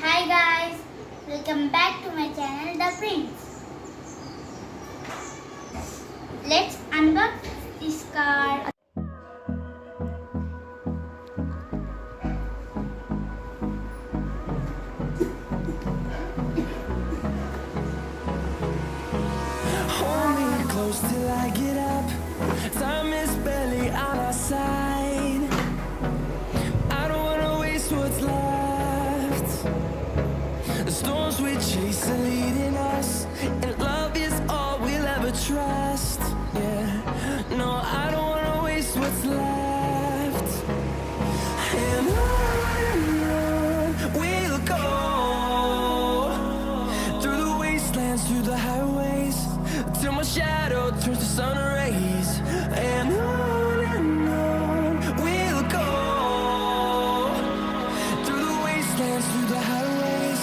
Hi guys, welcome back to my channel The Prince. Let's unbox this card. Hold me close till I get up. Time is barely on our side. I don't wanna waste what's left. The storms we chase are leading us, and love is all we'll ever trust. Yeah, no, I don't wanna waste what's left. And on we'll go, through the wastelands, through the highways, till my shadow turns to sun rays. And on we'll go, through the wastelands, through the highways,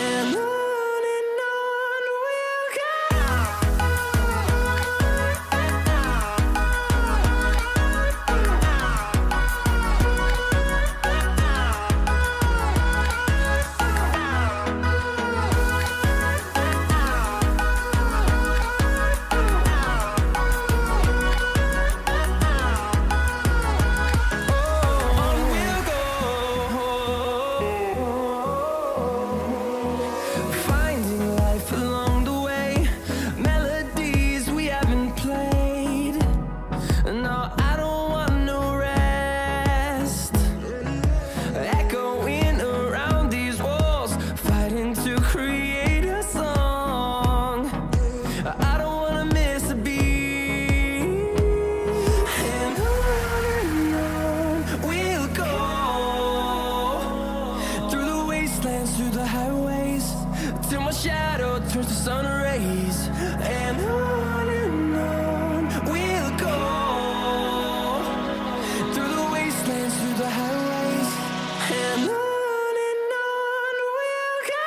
and on we'll go. Finding life along the way, melodies we haven't played. No, I don't want no rest. Echoing around these walls, fighting to create a song. I don't wanna miss a beat. And on we'll go, through the wastelands, through the highways, till my shadow turns to sun rays. And on we'll go, through the wastelands, through the highways, and on we'll go.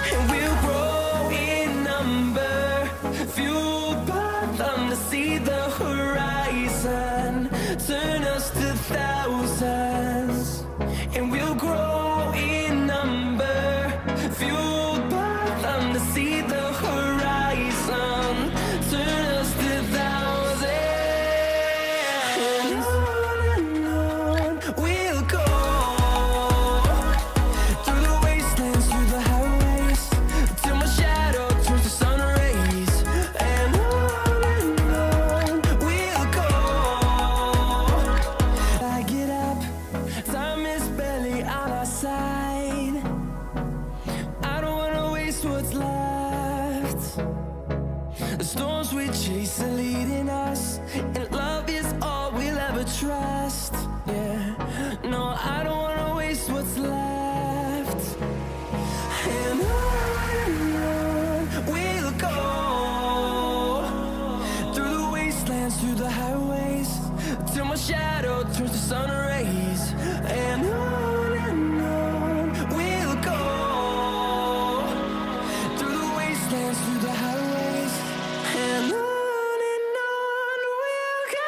And we'll grow in number, fueled by them to see the horizon, turn us to thousands. And we'll grow in number, fueled by them to see the horizon, turn us to thousands. And on we'll go, through the wastelands, through the highways, till my shadow turns to sun rays. And on we'll go. I get up, time is barely on our side. I don't wanna waste what's left. The storms we chase are leading us, and love is all we'll ever trust. Yeah, no, I don't wanna waste what's left. And on we'll go, through the wastelands, through the highways, till my shadow turns to sun rays. And on we'll go, through the wastelands, through the highways, and on we'll go.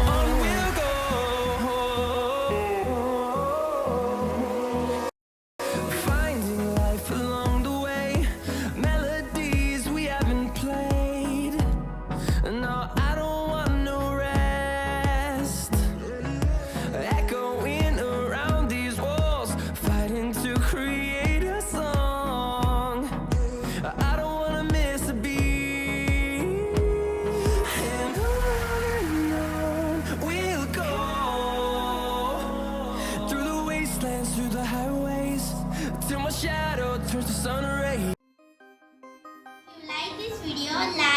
On we'll go, finding life along the way, melodies we haven't played. No, I don't want no rest. Echoing around these walls, fighting to create a song. I don't wanna miss a beat. And on we'll go, through the wastelands, through the highways, till my shadow turns to sun rays. video, like